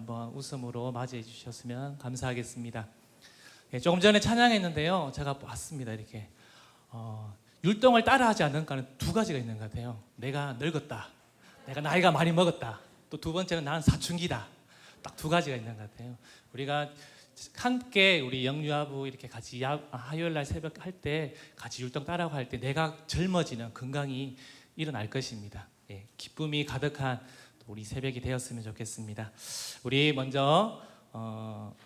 한번 웃음으로 맞이해 주셨으면 감사하겠습니다. 조금 전에 찬양했는데요, 제가 봤습니다. 이렇게 율동을 따라하지 않는가는 두 가지가 있는 것 같아요. 내가 늙었다, 내가 나이가 많이 먹었다, 또 두 번째는 나는 사춘기다. 딱 두 가지가 있는 것 같아요. 우리가 함께 우리 영유아부 이렇게 같이 화요일 날 새벽 할 때 같이 율동 따라하고 할 때 내가 젊어지는 건강이 일어날 것입니다. 기쁨이 가득한 우리 새벽이 되었으면 좋겠습니다. 우리 먼저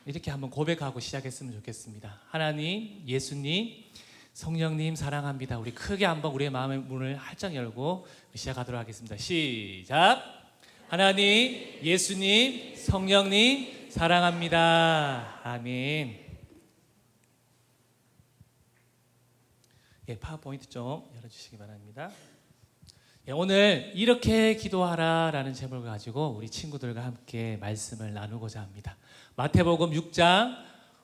이렇게 한번 고백하고 시작했으면 좋겠습니다. 하나님, 예수님, 성령님 사랑합니다. 우리 크게 한번 우리의 마음의 문을 활짝 열고 시작하도록 하겠습니다. 시작. 하나님, 예수님, 성령님 사랑합니다. 아멘. 파워포인트 좀 열어주시기 바랍니다. 오늘 이렇게 기도하라라는 제목을 가지고 우리 친구들과 함께 말씀을 나누고자 합니다. 마태복음 6장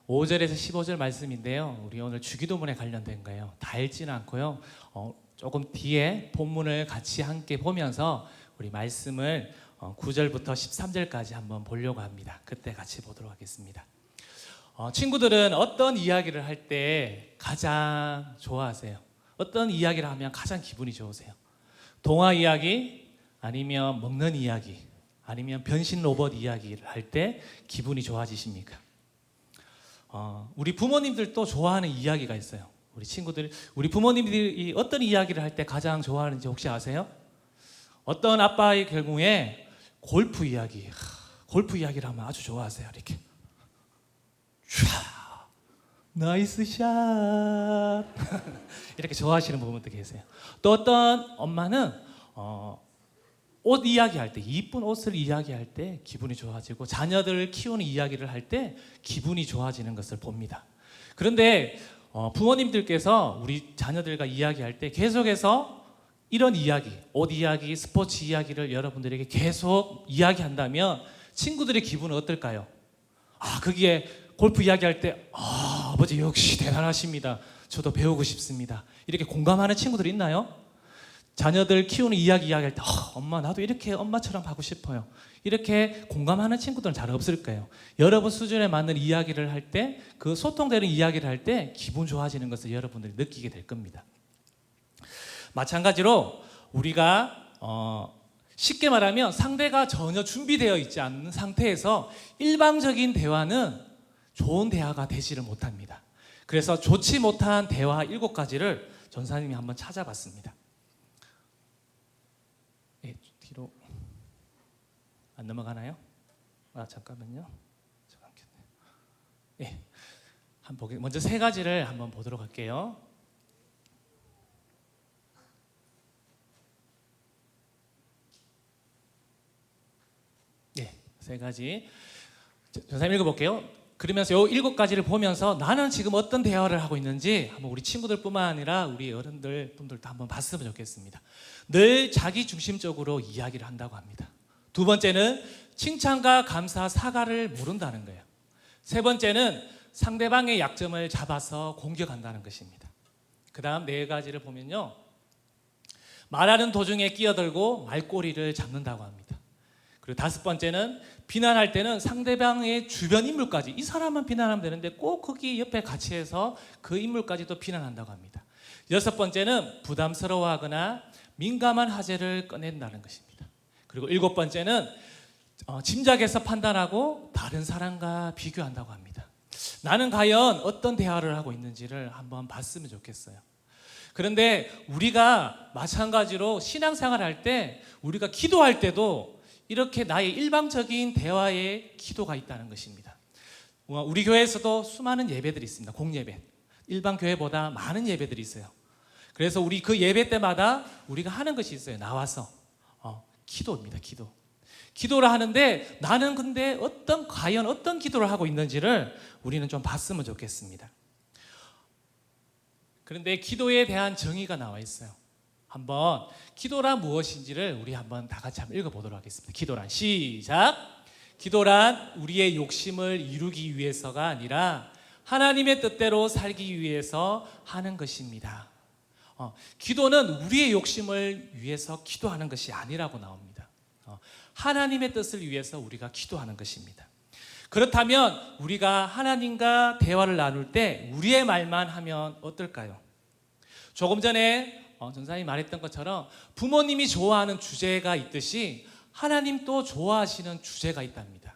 5절에서 15절 말씀인데요. 우리 오늘 주기도문에 관련된 거예요. 다 읽지는 않고요. 조금 뒤에 본문을 같이 함께 보면서 우리 말씀을 9절부터 13절까지 한번 보려고 합니다. 그때 같이 보도록 하겠습니다. 친구들은 어떤 이야기를 할 때 가장 좋아하세요? 어떤 이야기를 하면 가장 기분이 좋으세요? 동화 이야기, 아니면 먹는 이야기, 아니면 변신 로봇 이야기를 할 때 기분이 좋아지십니까? 우리 부모님들도 좋아하는 이야기가 있어요. 우리 친구들, 우리 부모님들이 어떤 이야기를 할 때 가장 좋아하는지 혹시 아세요? 어떤 아빠의 경우에 골프 이야기, 골프 이야기를 하면 아주 좋아하세요. 이렇게 촤, 나이스 샷 이렇게 좋아하시는 부분도 계세요. 또 어떤 엄마는 옷 이야기할 때, 이쁜 옷을 이야기할 때 기분이 좋아지고, 자녀들을 키우는 이야기를 할 때 기분이 좋아지는 것을 봅니다. 그런데 부모님들께서 우리 자녀들과 이야기할 때 계속해서 이런 이야기, 옷 이야기, 스포츠 이야기를 여러분들에게 계속 이야기한다면 친구들의 기분은 어떨까요? 거기에 골프 이야기할 때 아버지 역시 대단하십니다, 저도 배우고 싶습니다, 이렇게 공감하는 친구들이 있나요? 자녀들 키우는 이야기할 때 엄마 나도 이렇게 엄마처럼 하고 싶어요, 이렇게 공감하는 친구들은 잘 없을 거예요. 여러분 수준에 맞는 이야기를 할 때, 그 소통되는 이야기를 할 때 기분 좋아지는 것을 여러분들이 느끼게 될 겁니다. 마찬가지로 우리가 쉽게 말하면 상대가 전혀 준비되어 있지 않는 상태에서 일방적인 대화는 좋은 대화가 되지를 못합니다. 그래서 좋지 못한 대화 7가지를 전사님이 한번 찾아봤습니다. 뒤로 안 넘어가나요? 잠깐만요. 먼저 3가지를 한번 보도록 할게요. 네, 3가지. 전사님 읽어볼게요. 그러면서 이 7가지를 보면서 나는 지금 어떤 대화를 하고 있는지 한번 우리 친구들뿐만 아니라 우리 어른들 분들도 한번 봤으면 좋겠습니다. 늘 자기 중심적으로 이야기를 한다고 합니다. 2번째는 칭찬과 감사, 사과를 모른다는 거예요. 3번째는 상대방의 약점을 잡아서 공격한다는 것입니다. 그 다음 4가지를 보면요, 말하는 도중에 끼어들고 말꼬리를 잡는다고 합니다. 그리고 5번째는 비난할 때는 상대방의 주변 인물까지, 이 사람만 비난하면 되는데 꼭 거기 옆에 같이 해서 그 인물까지도 비난한다고 합니다. 6번째는 부담스러워하거나 민감한 화제를 꺼낸다는 것입니다. 그리고 7번째는 짐작해서 판단하고 다른 사람과 비교한다고 합니다. 나는 과연 어떤 대화를 하고 있는지를 한번 봤으면 좋겠어요. 그런데 우리가 마찬가지로 신앙생활을 할 때, 우리가 기도할 때도 이렇게 나의 일방적인 대화에 기도가 있다는 것입니다. 우리 교회에서도 수많은 예배들이 있습니다. 공예배, 일반 교회보다 많은 예배들이 있어요. 그래서 우리 그 예배 때마다 우리가 하는 것이 있어요. 나와서 기도입니다. 기도를 하는데 나는 근데 과연 어떤 기도를 하고 있는지를 우리는 좀 봤으면 좋겠습니다. 그런데 기도에 대한 정의가 나와 있어요. 한번 기도란 무엇인지를 우리 한번 다 같이 한번 읽어보도록 하겠습니다. 기도란, 시작. 기도란 우리의 욕심을 이루기 위해서가 아니라 하나님의 뜻대로 살기 위해서 하는 것입니다. 기도는 우리의 욕심을 위해서 기도하는 것이 아니라고 나옵니다. 하나님의 뜻을 위해서 우리가 기도하는 것입니다. 그렇다면 우리가 하나님과 대화를 나눌 때 우리의 말만 하면 어떨까요? 조금 전에 전사님이 말했던 것처럼 부모님이 좋아하는 주제가 있듯이 하나님도 좋아하시는 주제가 있답니다.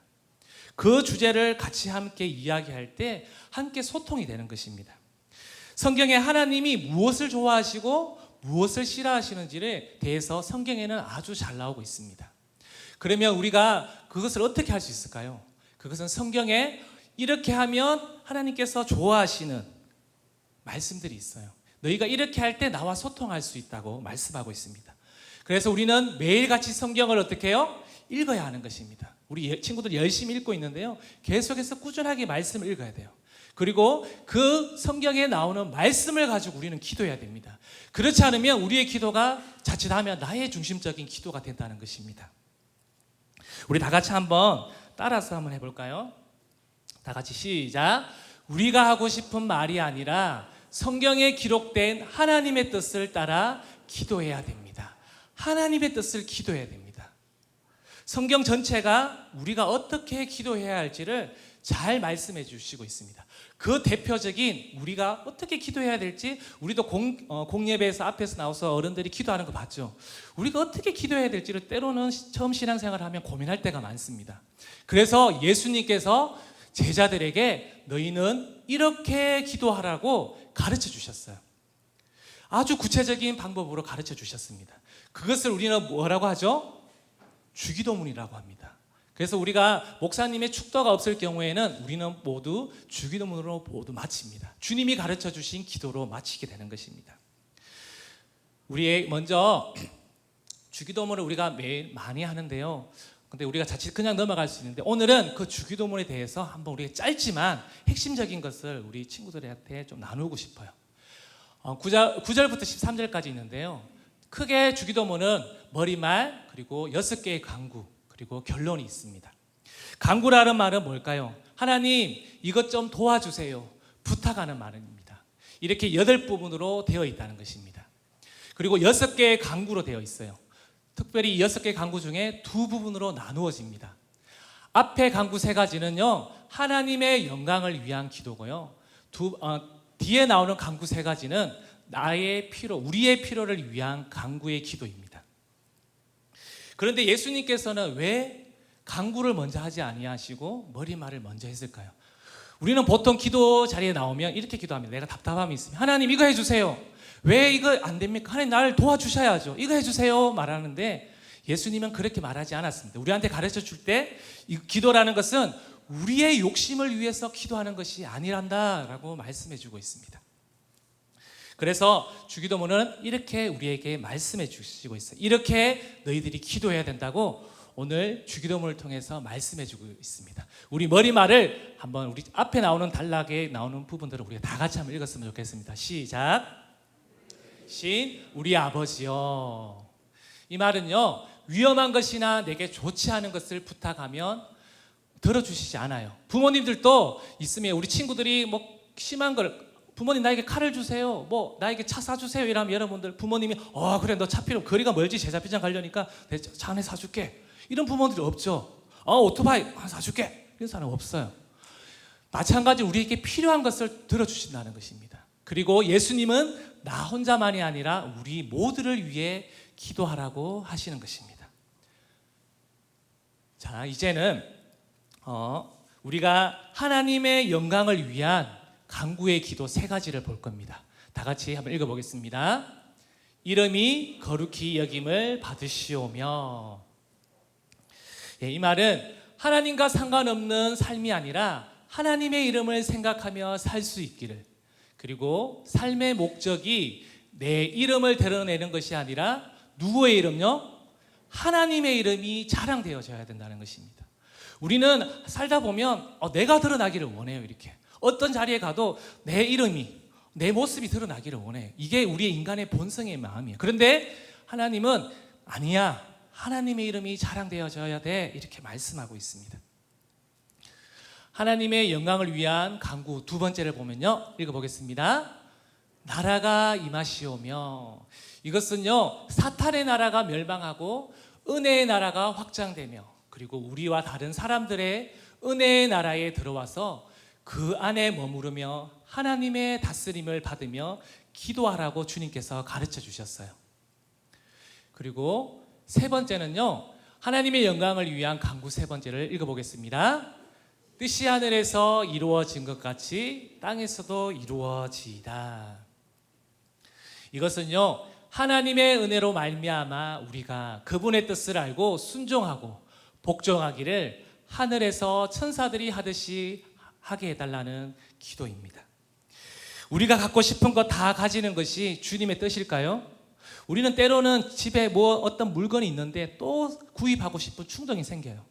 그 주제를 같이 함께 이야기할 때 함께 소통이 되는 것입니다. 성경에 하나님이 무엇을 좋아하시고 무엇을 싫어하시는지에 대해서 성경에는 아주 잘 나오고 있습니다. 그러면 우리가 그것을 어떻게 할 수 있을까요? 그것은 성경에 이렇게 하면 하나님께서 좋아하시는 말씀들이 있어요. 너희가 이렇게 할 때 나와 소통할 수 있다고 말씀하고 있습니다. 그래서 우리는 매일같이 성경을 어떻게 해요? 읽어야 하는 것입니다. 우리 친구들 열심히 읽고 있는데요, 계속해서 꾸준하게 말씀을 읽어야 돼요. 그리고 그 성경에 나오는 말씀을 가지고 우리는 기도해야 됩니다. 그렇지 않으면 우리의 기도가 자칫하면 나의 중심적인 기도가 된다는 것입니다. 우리 다 같이 한번 따라서 한번 해볼까요? 다 같이 시작. 우리가 하고 싶은 말이 아니라 성경에 기록된 하나님의 뜻을 따라 기도해야 됩니다. 하나님의 뜻을 기도해야 됩니다. 성경 전체가 우리가 어떻게 기도해야 할지를 잘 말씀해 주시고 있습니다. 그 대표적인 우리가 어떻게 기도해야 될지, 우리도 공예배에서 앞에서 나와서 어른들이 기도하는 거 봤죠. 우리가 어떻게 기도해야 될지를 때로는 처음 신앙생활을 하면 고민할 때가 많습니다. 그래서 예수님께서 제자들에게 너희는 이렇게 기도하라고 가르쳐 주셨어요. 아주 구체적인 방법으로 가르쳐 주셨습니다. 그것을 우리는 뭐라고 하죠? 주기도문이라고 합니다. 그래서 우리가 목사님의 축도가 없을 경우에는 우리는 모두 주기도문으로 모두 마칩니다. 주님이 가르쳐 주신 기도로 마치게 되는 것입니다. 우리 먼저 주기도문을 우리가 매일 많이 하는데요, 근데 우리가 자칫 그냥 넘어갈 수 있는데 오늘은 그 주기도문에 대해서 한번 우리가 짧지만 핵심적인 것을 우리 친구들한테 좀 나누고 싶어요. 9절부터 13절까지 있는데요, 크게 주기도문은 머리말, 그리고 6개의 간구, 그리고 결론이 있습니다. 간구라는 말은 뭘까요? 하나님 이것 좀 도와주세요, 부탁하는 말입니다. 이렇게 8부분으로 되어 있다는 것입니다. 그리고 6개의 간구로 되어 있어요. 특별히 이 6개의 간구 중에 2부분으로 나누어집니다. 앞에 간구 3가지는요 하나님의 영광을 위한 기도고요, 뒤에 나오는 간구 3가지는 나의 필요, 우리의 필요를 위한 간구의 기도입니다. 그런데 예수님께서는 왜 간구를 먼저 하지 아니하시고 머리말을 먼저 했을까요? 우리는 보통 기도 자리에 나오면 이렇게 기도합니다. 내가 답답함이 있으면 하나님 이거 해주세요. 왜 이거 안 됩니까? 하나님 나를 도와주셔야죠. 이거 해주세요 말하는데 예수님은 그렇게 말하지 않았습니다. 우리한테 가르쳐 줄 때 이 기도라는 것은 우리의 욕심을 위해서 기도하는 것이 아니란다라고 말씀해 주고 있습니다. 그래서 주기도문은 이렇게 우리에게 말씀해 주시고 있어요. 이렇게 너희들이 기도해야 된다고 오늘 주기도문을 통해서 말씀해 주고 있습니다. 우리 머리말을 한번 우리 앞에 나오는 단락에 나오는 부분들을 우리가 다 같이 한번 읽었으면 좋겠습니다. 시작. 신 우리 아버지여. 이 말은요 위험한 것이나 내게 좋지 않은 것을 부탁하면 들어주시지 않아요. 부모님들도 있으면 우리 친구들이 뭐 심한 걸, 부모님 나에게 칼을 주세요, 뭐 나에게 차 사주세요 이러면 여러분들 부모님이 그래 너 차 필요, 거리가 멀지 제자비장 가려니까 내 차 하나 사줄게, 이런 부모들이 없죠. 오토바이 하나 사줄게, 이런 사람 없어요. 마찬가지로 우리에게 필요한 것을 들어주신다는 것입니다. 그리고 예수님은 나 혼자만이 아니라 우리 모두를 위해 기도하라고 하시는 것입니다. 자, 이제는 우리가 하나님의 영광을 위한 간구의 기도 3가지를 볼 겁니다. 다 같이 한번 읽어보겠습니다. 이름이 거룩히 여김을 받으시오며. 이 말은 하나님과 상관없는 삶이 아니라 하나님의 이름을 생각하며 살 수 있기를, 그리고 삶의 목적이 내 이름을 드러내는 것이 아니라 누구의 이름요? 하나님의 이름이 자랑되어져야 된다는 것입니다. 우리는 살다 보면 내가 드러나기를 원해요. 이렇게 어떤 자리에 가도 내 이름이, 내 모습이 드러나기를 원해요. 이게 우리의 인간의 본성의 마음이에요. 그런데 하나님은 아니야, 하나님의 이름이 자랑되어져야 돼, 이렇게 말씀하고 있습니다. 하나님의 영광을 위한 간구 2번째를 보면요, 읽어보겠습니다. 나라가 임하시오며. 이것은요 사탄의 나라가 멸망하고 은혜의 나라가 확장되며 그리고 우리와 다른 사람들의 은혜의 나라에 들어와서 그 안에 머무르며 하나님의 다스림을 받으며 기도하라고 주님께서 가르쳐 주셨어요. 그리고 세 번째는요, 하나님의 영광을 위한 간구 세 번째를 읽어보겠습니다. 뜻이 하늘에서 이루어진 것 같이 땅에서도 이루어지이다. 이것은요, 하나님의 은혜로 말미암아 우리가 그분의 뜻을 알고 순종하고 복종하기를 하늘에서 천사들이 하듯이 하게 해달라는 기도입니다. 우리가 갖고 싶은 거 다 가지는 것이 주님의 뜻일까요? 우리는 때로는 집에 어떤 물건이 있는데 또 구입하고 싶은 충동이 생겨요.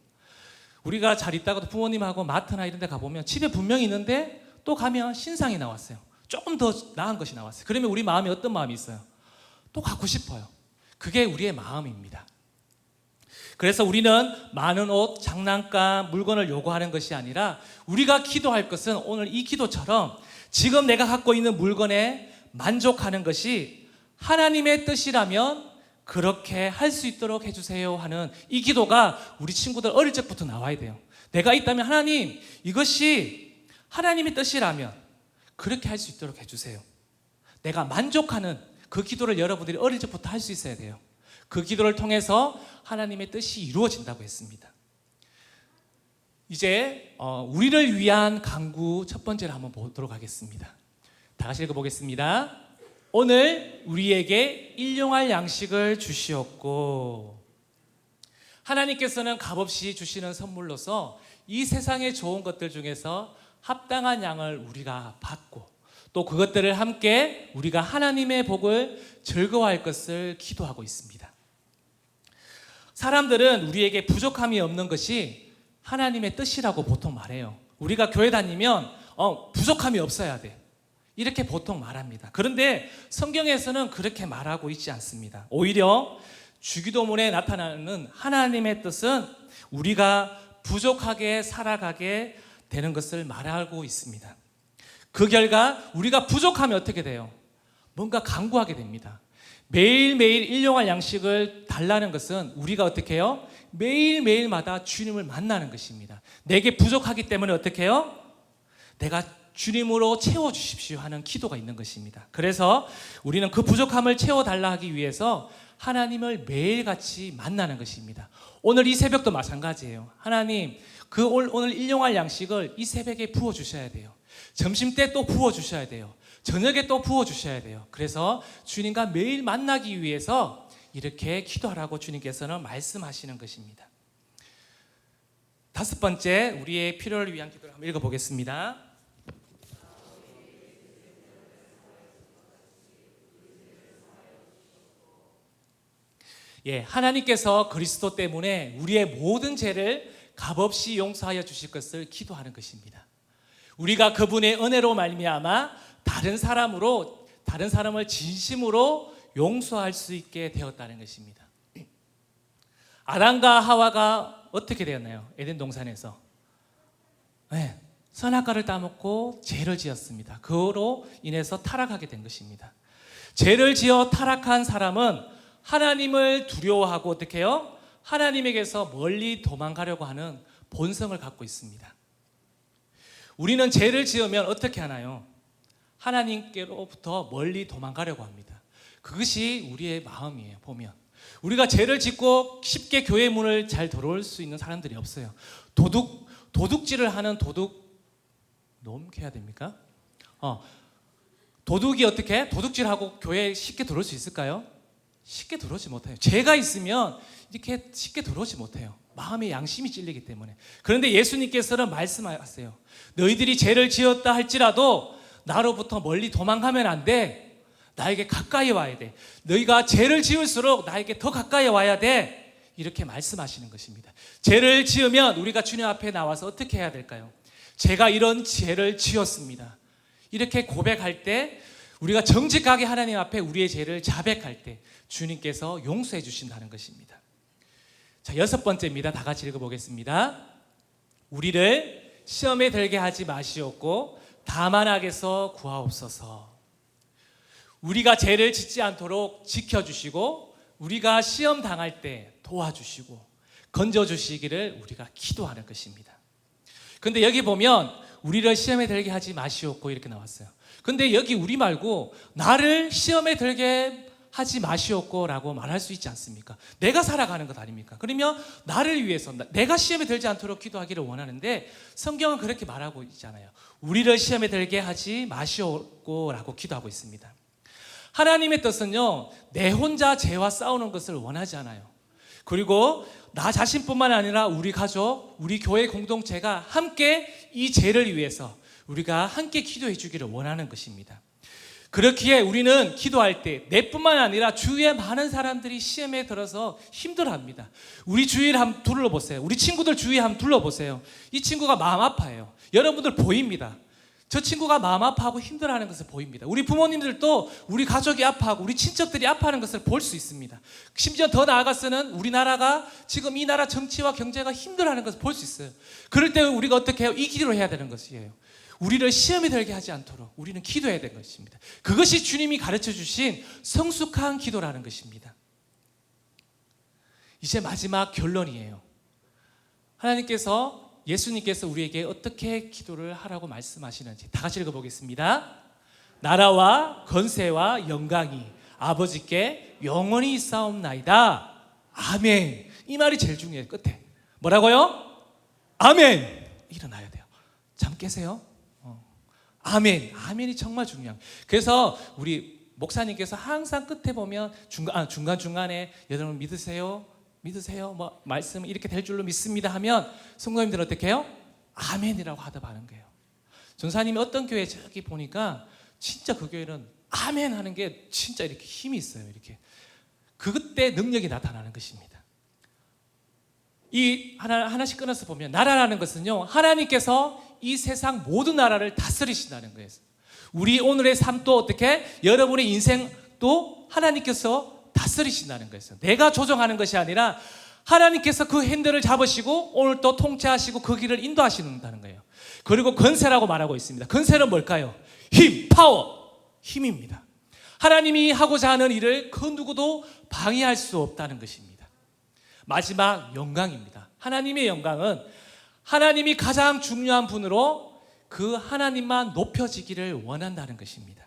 우리가 잘 있다가도 부모님하고 마트나 이런 데 가보면 집에 분명히 있는데 또 가면 신상이 나왔어요. 조금 더 나은 것이 나왔어요. 그러면 우리 마음에 어떤 마음이 있어요? 또 갖고 싶어요. 그게 우리의 마음입니다. 그래서 우리는 많은 옷, 장난감, 물건을 요구하는 것이 아니라 우리가 기도할 것은 오늘 이 기도처럼 지금 내가 갖고 있는 물건에 만족하는 것이 하나님의 뜻이라면 그렇게 할 수 있도록 해주세요 하는 이 기도가 우리 친구들 어릴 적부터 나와야 돼요. 내가 있다면 하나님, 이것이 하나님의 뜻이라면 그렇게 할 수 있도록 해주세요. 내가 만족하는 그 기도를 여러분들이 어릴 적부터 할 수 있어야 돼요. 그 기도를 통해서 하나님의 뜻이 이루어진다고 했습니다. 이제 우리를 위한 간구 첫 번째를 한번 보도록 하겠습니다. 다 같이 읽어보겠습니다. 오늘 우리에게 일용할 양식을 주시옵고. 하나님께서는 값없이 주시는 선물로서 이 세상의 좋은 것들 중에서 합당한 양을 우리가 받고 또 그것들을 함께 우리가 하나님의 복을 즐거워할 것을 기도하고 있습니다. 사람들은 우리에게 부족함이 없는 것이 하나님의 뜻이라고 보통 말해요. 우리가 교회 다니면 부족함이 없어야 돼, 이렇게 보통 말합니다. 그런데 성경에서는 그렇게 말하고 있지 않습니다. 오히려 주기도문에 나타나는 하나님의 뜻은 우리가 부족하게 살아가게 되는 것을 말하고 있습니다. 그 결과 우리가 부족하면 어떻게 돼요? 뭔가 간구하게 됩니다. 매일매일 일용할 양식을 달라는 것은 우리가 어떻게 해요? 매일매일마다 주님을 만나는 것입니다. 내게 부족하기 때문에 어떻게 해요? 내가 주님으로 채워주십시오 하는 기도가 있는 것입니다. 그래서 우리는 그 부족함을 채워달라 하기 위해서 하나님을 매일같이 만나는 것입니다. 오늘 이 새벽도 마찬가지예요. 하나님, 오늘 일용할 양식을 이 새벽에 부어주셔야 돼요. 점심때 또 부어주셔야 돼요. 저녁에 또 부어주셔야 돼요. 그래서 주님과 매일 만나기 위해서 이렇게 기도하라고 주님께서는 말씀하시는 것입니다. 다섯 번째, 우리의 필요를 위한 기도를 한번 읽어보겠습니다. 하나님께서 그리스도 때문에 우리의 모든 죄를 값없이 용서하여 주실 것을 기도하는 것입니다. 우리가 그분의 은혜로 말미암아 다른 사람을 진심으로 용서할 수 있게 되었다는 것입니다. 아담과 하와가 어떻게 되었나요? 에덴 동산에서 선악과를 따먹고 죄를 지었습니다. 그로 인해서 타락하게 된 것입니다. 죄를 지어 타락한 사람은 하나님을 두려워하고 어떻게 해요? 하나님에게서 멀리 도망가려고 하는 본성을 갖고 있습니다. 우리는 죄를 지으면 어떻게 하나요? 하나님께로부터 멀리 도망가려고 합니다. 그것이 우리의 마음이에요. 보면 우리가 죄를 짓고 쉽게 교회 문을 잘 들어올 수 있는 사람들이 없어요. 도둑질을 하는 놈 해야 됩니까? 도둑이 어떻게 도둑질하고 교회에 쉽게 들어올 수 있을까요? 쉽게 들어오지 못해요. 죄가 있으면 이렇게 쉽게 들어오지 못해요. 마음의 양심이 찔리기 때문에. 그런데 예수님께서는 말씀하세요. 너희들이 죄를 지었다 할지라도 나로부터 멀리 도망가면 안 돼. 나에게 가까이 와야 돼. 너희가 죄를 지을수록 나에게 더 가까이 와야 돼. 이렇게 말씀하시는 것입니다. 죄를 지으면 우리가 주님 앞에 나와서 어떻게 해야 될까요? 제가 이런 죄를 지었습니다. 이렇게 고백할 때, 우리가 정직하게 하나님 앞에 우리의 죄를 자백할 때 주님께서 용서해 주신다는 것입니다. 자, 여섯 번째입니다. 다 같이 읽어보겠습니다. 우리를 시험에 들게 하지 마시옵고 다만 악에서 구하옵소서. 우리가 죄를 짓지 않도록 지켜주시고 우리가 시험 당할 때 도와주시고 건져주시기를 우리가 기도하는 것입니다. 근데 여기 보면 우리를 시험에 들게 하지 마시옵고 이렇게 나왔어요. 근데 여기 우리 말고 나를 시험에 들게 하지 마시옵고 라고 말할 수 있지 않습니까? 내가 살아가는 것 아닙니까? 그러면 나를 위해서 내가 시험에 들지 않도록 기도하기를 원하는데 성경은 그렇게 말하고 있잖아요. 우리를 시험에 들게 하지 마시옵고 라고 기도하고 있습니다. 하나님의 뜻은요, 내 혼자 죄와 싸우는 것을 원하지 않아요. 그리고 나 자신뿐만 아니라 우리 가족, 우리 교회 공동체가 함께 이 죄를 위해서 우리가 함께 기도해 주기를 원하는 것입니다. 그렇기에 우리는 기도할 때 내뿐만 아니라 주위에 많은 사람들이 시험에 들어서 힘들어합니다. 우리 주위를 한번 둘러보세요. 우리 친구들 주위에 한번 둘러보세요. 이 친구가 마음 아파해요. 여러분들 보입니다. 저 친구가 마음 아파하고 힘들어하는 것을 보입니다. 우리 부모님들도 우리 가족이 아파하고 우리 친척들이 아파하는 것을 볼 수 있습니다. 심지어 더 나아가서는 우리나라가 지금 이 나라 정치와 경제가 힘들어하는 것을 볼 수 있어요. 그럴 때 우리가 어떻게 해요? 이 기도를 해야 되는 것이에요. 우리를 시험에 들게 하지 않도록 우리는 기도해야 되는 것입니다. 그것이 주님이 가르쳐 주신 성숙한 기도라는 것입니다. 이제 마지막 결론이에요. 예수님께서 우리에게 어떻게 기도를 하라고 말씀하시는지 다 같이 읽어보겠습니다. 나라와 권세와 영광이 아버지께 영원히 있사옵나이다. 아멘. 이 말이 제일 중요해요. 끝에 뭐라고요? 아멘. 일어나야 돼요. 잠 깨세요. 아멘. 아멘이 정말 중요해요. 그래서 우리 목사님께서 항상 끝에 보면 중간중간에 여러분 믿으세요? 뭐 말씀 이렇게 될 줄로 믿습니다 하면 성도님들은 어떻게 해요? 아멘이라고 하답하는 거예요. 전사님이 어떤 교회 저기 보니까 진짜 그 교회는 아멘 하는 게 진짜 이렇게 힘이 있어요. 이렇게 그때 능력이 나타나는 것입니다. 이 하나씩 끊어서 보면 나라라는 것은요, 하나님께서 이 세상 모든 나라를 다스리신다는 거예요. 우리 오늘의 삶도 어떻게 여러분의 인생도 하나님께서 다스리신다는 거예요. 내가 조정하는 것이 아니라 하나님께서 그 핸들을 잡으시고 오늘 또 통치하시고 그 길을 인도하시는다는 거예요. 그리고 권세라고 말하고 있습니다. 권세는 뭘까요? 힘, 파워, 힘입니다. 하나님이 하고자 하는 일을 그 누구도 방해할 수 없다는 것입니다. 마지막 영광입니다. 하나님의 영광은 하나님이 가장 중요한 분으로 그 하나님만 높여지기를 원한다는 것입니다.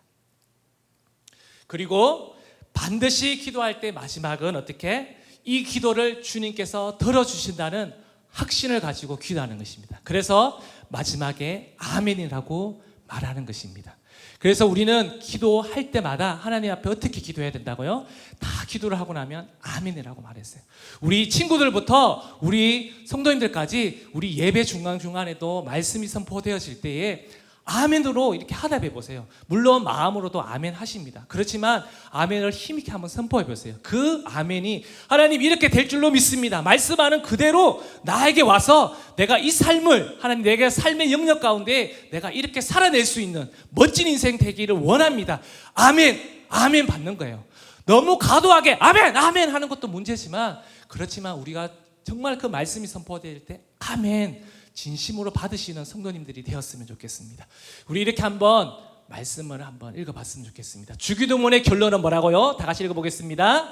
그리고 반드시 기도할 때 마지막은 어떻게? 이 기도를 주님께서 들어주신다는 확신을 가지고 기도하는 것입니다. 그래서 마지막에 아멘이라고 말하는 것입니다. 그래서 우리는 기도할 때마다 하나님 앞에 어떻게 기도해야 된다고요? 다 기도를 하고 나면 아멘이라고 말했어요. 우리 친구들부터 우리 성도님들까지 우리 예배 중간중간에도 말씀이 선포되어질 때에 아멘으로 이렇게 하답해 보세요. 물론 마음으로도 아멘 하십니다. 그렇지만 아멘을 힘있게 한번 선포해 보세요. 그 아멘이 하나님 이렇게 될 줄로 믿습니다. 말씀하는 그대로 나에게 와서 내가 이 삶을 하나님 내게 삶의 영역 가운데 내가 이렇게 살아낼 수 있는 멋진 인생 되기를 원합니다. 아멘, 아멘 받는 거예요. 너무 과도하게 아멘, 아멘 하는 것도 문제지만 그렇지만 우리가 정말 그 말씀이 선포될 때 아멘 진심으로 받으시는 성도님들이 되었으면 좋겠습니다. 우리 이렇게 한번 말씀을 한번 읽어봤으면 좋겠습니다. 주기도문의 결론은 뭐라고요? 다 같이 읽어보겠습니다.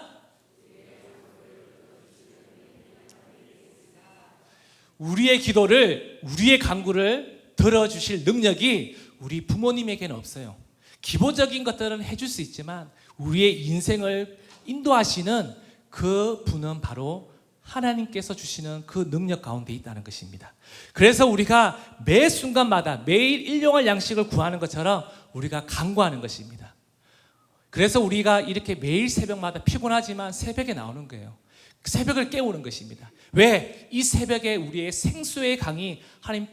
우리의 기도를, 우리의 간구를 들어주실 능력이 우리 부모님에게는 없어요. 기본적인 것들은 해줄 수 있지만 우리의 인생을 인도하시는 그 분은 바로 하나님께서 주시는 그 능력 가운데 있다는 것입니다. 그래서 우리가 매 순간마다 매일 일용할 양식을 구하는 것처럼 우리가 간구하는 것입니다. 그래서 우리가 이렇게 매일 새벽마다 피곤하지만 새벽에 나오는 거예요. 새벽을 깨우는 것입니다. 왜? 이 새벽에 우리의 생수의 강이 하나님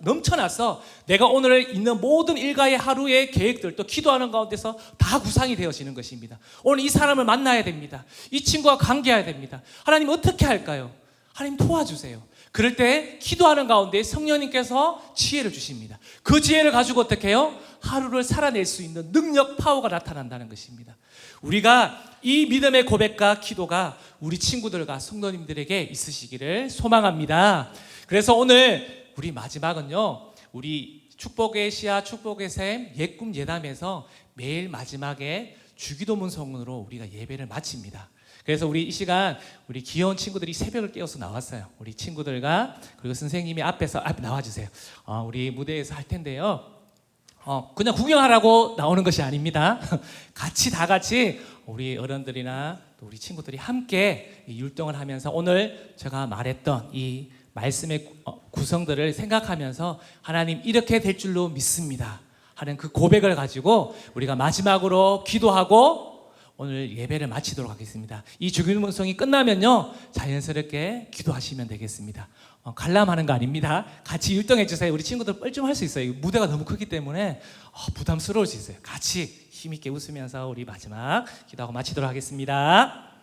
넘쳐나서 내가 오늘 있는 모든 일과의 하루의 계획들 또 기도하는 가운데서 다 구상이 되어지는 것입니다. 오늘 이 사람을 만나야 됩니다. 이 친구와 관계해야 됩니다. 하나님 어떻게 할까요? 하나님 도와주세요. 그럴 때 기도하는 가운데 성령님께서 지혜를 주십니다. 그 지혜를 가지고 어떻게 해요? 하루를 살아낼 수 있는 능력, 파워가 나타난다는 것입니다. 우리가 이 믿음의 고백과 기도가 우리 친구들과 성도님들에게 있으시기를 소망합니다. 그래서 오늘 우리 마지막은요, 우리 축복의 시야, 축복의 샘, 옛꿈 예담에서 매일 마지막에 주기도문 성문으로 우리가 예배를 마칩니다. 그래서 우리 이 시간 우리 귀여운 친구들이 새벽을 깨워서 나왔어요. 우리 친구들과 그리고 선생님이 앞에 나와주세요. 우리 무대에서 할 텐데요. 그냥 구경하라고 나오는 것이 아닙니다. 다 같이 우리 어른들이나 또 우리 친구들이 함께 율동을 하면서 오늘 제가 말했던 이 말씀의 구성들을 생각하면서 하나님 이렇게 될 줄로 믿습니다 하는 그 고백을 가지고 우리가 마지막으로 기도하고 오늘 예배를 마치도록 하겠습니다. 이 주기문성이 끝나면요 자연스럽게 기도하시면 되겠습니다. 관람하는 거 아닙니다. 같이 율동해 주세요. 우리 친구들 뻘쭘할 수 있어요. 무대가 너무 크기 때문에 부담스러울 수 있어요. 같이 힘있게 웃으면서 우리 마지막 기도하고 마치도록 하겠습니다.